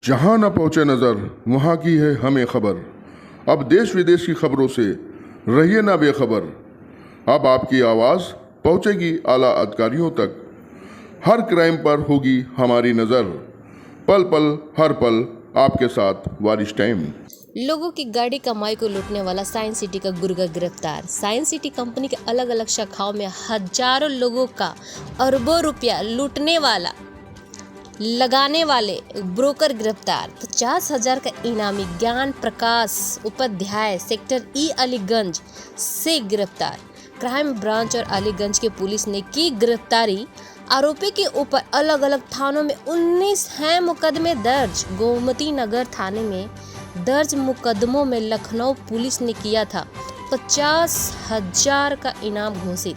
जहां न पहुंचे नज़र वहां की है हमें खबर। अब देश विदेश की खबरों से रहिए ना बेखबर। अब आपकी आवाज़ पहुंचेगी आला अधिकारियों तक। हर क्राइम पर होगी हमारी नज़र। पल पल हर पल आपके साथ वारिश टाइम। लोगों की गाड़ी कमाई को लूटने वाला साइंस सिटी का गुर्गा गिरफ्तार। साइंस सिटी कंपनी के अलग अलग शाखाओं में हजारों लोगों का अरबों रुपया लूटने वाला लगाने वाले ब्रोकर गिरफ्तार। 50,000 का इनामी ज्ञान प्रकाश उपाध्याय सेक्टर ई अलीगंज से गिरफ्तार। क्राइम ब्रांच और अलीगंज की पुलिस ने की गिरफ्तारी। आरोपी के ऊपर अलग अलग थानों में 19 हैं मुकदमे दर्ज। गोमती नगर थाने में दर्ज मुकदमों में लखनऊ पुलिस ने किया था 50,000 का इनाम घोषित।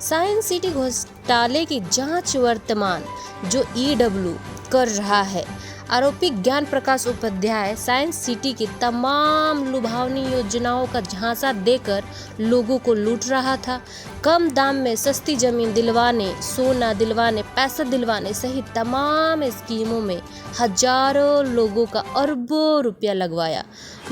साइंस सिटी घोटाले की जांच वर्तमान जो ईडब्ल्यू कर रहा है। आरोपी ज्ञान प्रकाश उपाध्याय साइंस सिटी की तमाम लुभावनी योजनाओं का झांसा देकर लोगों को लूट रहा था। कम दाम में सस्ती जमीन दिलवाने, सोना दिलवाने, पैसा दिलवाने सहित तमाम स्कीमों में हजारों लोगों का अरबों रुपया लगवाया।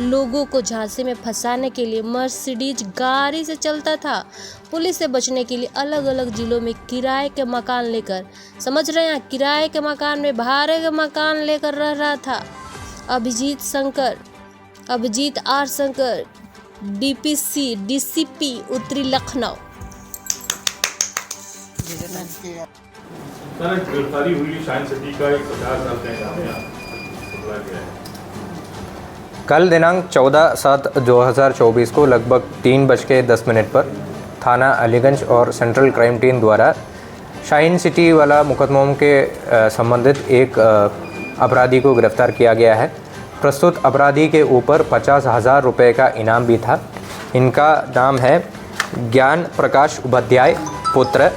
लोगों को झांसे में फंसाने के लिए मर्सिडीज गाड़ी से चलता था। पुलिस से बचने के लिए अलग अलग जिलों में किराए के मकान लेकर, समझ रहे हैं, किराए के मकान में भाड़े के मकान लेकर रह रहा था। अभिजीत आर शंकर डीसीपी उत्तरी लखनऊ। गिरफ्तारी हुई साइंस सिटी का 50 साल का इनाम है। कल दिनांक 14/7/2024 को लगभग 3:10 पर थाना अलीगंज और सेंट्रल क्राइम टीम द्वारा शाइन सिटी वाला मुकदमों के संबंधित एक अपराधी को गिरफ्तार किया गया है। प्रस्तुत अपराधी के ऊपर 50,000 रुपये का इनाम भी था। इनका नाम है ज्ञान प्रकाश उपाध्याय पुत्र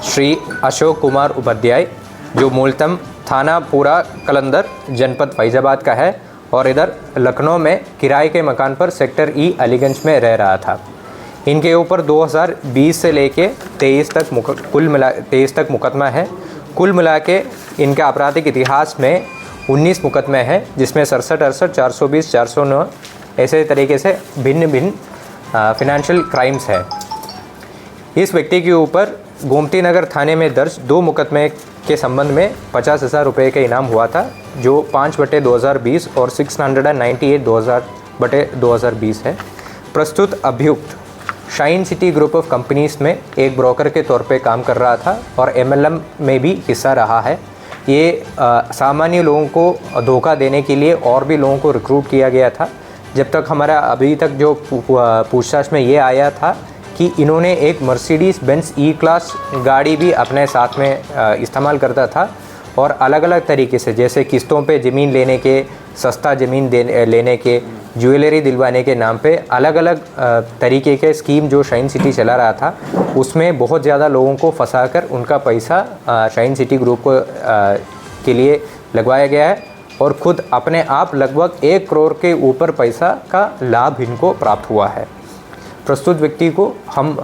श्री अशोक कुमार उपाध्याय, जो मूलतः थाना पूरा कलंदर जनपद फैजाबाद का है और इधर लखनऊ में किराए के मकान पर सेक्टर ई अलीगंज में रह रहा था। इनके ऊपर 2020 से लेके 23 तक मुकदमा है। कुल मिला के इनका आपराधिक इतिहास में 19 मुकदमे हैं, जिसमें 67, 68, 420, 409 ऐसे तरीके से भिन्न भिन्न फिनेंशियल क्राइम्स है। इस व्यक्ति के ऊपर गोमती नगर थाने में दर्ज 2 मुकदमे के संबंध में 50,000 रुपये का इनाम हुआ था, जो 5/2020 और 698/2020 है। प्रस्तुत अभियुक्त shine city group of companies में एक ब्रोकर के तौर पे काम कर रहा था और MLM में भी हिस्सा रहा है। ये सामान्य लोगों को धोखा देने के लिए और भी लोगों को रिक्रूट किया गया था। जब तक हमारा अभी तक जो पूछताछ में ये आया था कि इन्होंने एक मर्सिडीज़ बेंज ई क्लास गाड़ी भी अपने साथ में इस्तेमाल करता था और अलग अलग तरीके से, जैसे किस्तों पे ज़मीन लेने के, सस्ता ज़मीन लेने के, ज्वेलरी दिलवाने के नाम पे अलग अलग तरीके के स्कीम जो शाइन सिटी चला रहा था, उसमें बहुत ज़्यादा लोगों को फंसाकर उनका पैसा शाइन सिटी ग्रुप को के लिए लगवाया गया है और ख़ुद अपने आप लगभग 1 करोड़ के ऊपर पैसा का लाभ इनको प्राप्त हुआ है। प्रस्तुत व्यक्ति को हम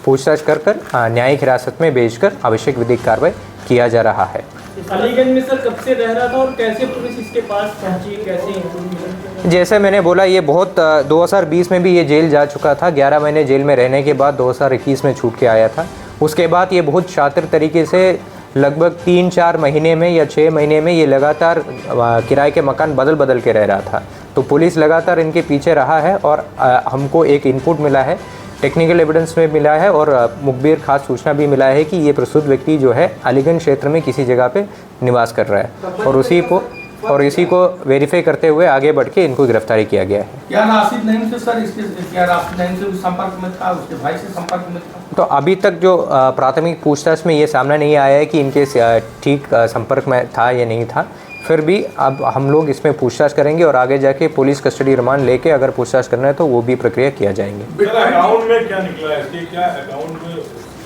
पूछताछ कर न्यायिक हिरासत में भेजकर आवश्यक विधिक कार्रवाई किया जा रहा है। अलीगंज में सर कब से रह रहा था और कैसे पुलिस इसके पास पहुंची, कैसे? जैसे मैंने बोला, ये बहुत 2020 में भी ये जेल जा चुका था। 11 महीने जेल में रहने के बाद 2021 में छूट के आया था। उसके बाद ये बहुत शातिर तरीके से लगभग 3-4 महीने में या 6 महीने में ये लगातार किराए के मकान बदल के रह रहा था। तो पुलिस लगातार इनके पीछे रहा है और हमको एक इनपुट मिला है, टेक्निकल एविडेंस में मिला है और मुखबिर खास सूचना भी मिला है कि ये प्रस्तुत व्यक्ति जो है अलीगंज क्षेत्र में किसी जगह पे निवास कर रहा है और इसी को वेरीफाई करते हुए आगे बढ़ के इनको गिरफ्तारी किया गया है। क्या राशिद नईम से सर क्या राशिद नईम से संपर्क में था, उसके भाई से संपर्क में था? तो अभी तक जो प्राथमिक पूछताछ में ये सामने नहीं आया है कि इनके ठीक संपर्क में था या नहीं था। फिर भी अब हम लोग इसमें पूछताछ करेंगे और आगे जाके पुलिस कस्टडी रिमांड लेके अगर पूछताछ करना है तो वो भी प्रक्रिया किया जाएंगे। अकाउंट में क्या निकला है, इसके क्या अकाउंट में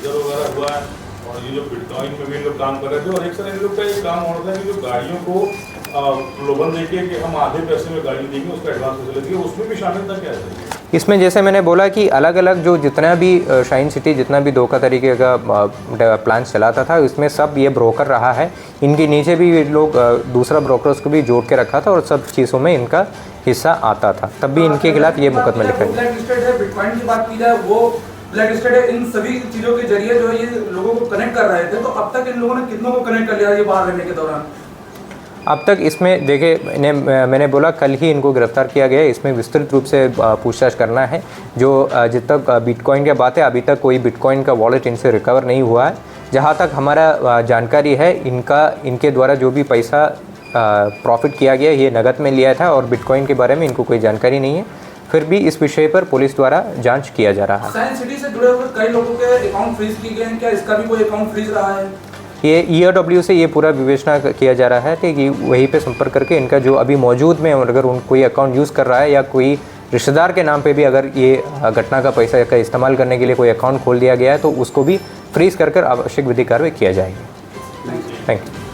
वगैरह हुआ है? और ये जो बिटकॉइन में भी लोग काम कर रहे थे और एक सर इन लोग का ये काम होता है कि जो गाड़ियों को प्रलोभन देके कि हम आधे पैसे में गाड़ी देंगे, उसका एडवांस पैसे लगेगा, उसमें भी शामिल था क्या? इसमें जैसे मैंने बोला कि अलग अलग जो जितना भी शाइन सिटी जितना भी धोखा तरीके का प्लान चलाता था इसमें सब ये ब्रोकर रहा है। इनके नीचे भी ये लोग दूसरा ब्रोकर्स को भी जोड़ के रखा था और सब चीज़ों में इनका हिस्सा आता था, तब भी इनके खिलाफ ये मुकदमा लिखा गया। ब्लैक लिस्टेड है, बिटकॉइन की बात की जाए वो ब्लैक लिस्टेड है। इन सभी चीज़ों के जरिए जो है ये लोगों को कनेक्ट कर रहे थे, तो अब तक इन लोगों ने कितनों को कनेक्ट कर लिया ये बाहर रहने के दौरान? अब तक इसमें देखिए मैंने बोला कल ही इनको गिरफ्तार किया गया है। इसमें विस्तृत रूप से पूछताछ करना है। जो जब तक बिटकॉइन की बात है अभी तक कोई बिटकॉइन का वॉलेट इनसे रिकवर नहीं हुआ है। जहाँ तक हमारा जानकारी है इनके द्वारा जो भी पैसा प्रॉफिट किया गया ये नकद में लिया था और बिटकॉइन के बारे में इनको कोई जानकारी नहीं है। फिर भी इस विषय पर पुलिस द्वारा जांच किया जा रहा है। साइंस सिटी से जुड़े हुए कई लोगों के अकाउंट फ्रीज किए गए हैं, क्या इसका भी कोई अकाउंट फ्रीज रहा है? ये ERW से ये पूरा विवेचना किया जा रहा है कि वहीं पे संपर्क करके इनका जो अभी मौजूद में अगर कोई अकाउंट यूज़ कर रहा है या कोई रिश्तेदार के नाम पे भी अगर ये घटना का पैसा का इस्तेमाल करने के लिए कोई अकाउंट खोल दिया गया है तो उसको भी फ्रीज कर आवश्यक विधि कार्रवाई किया जाएगी। Thank you.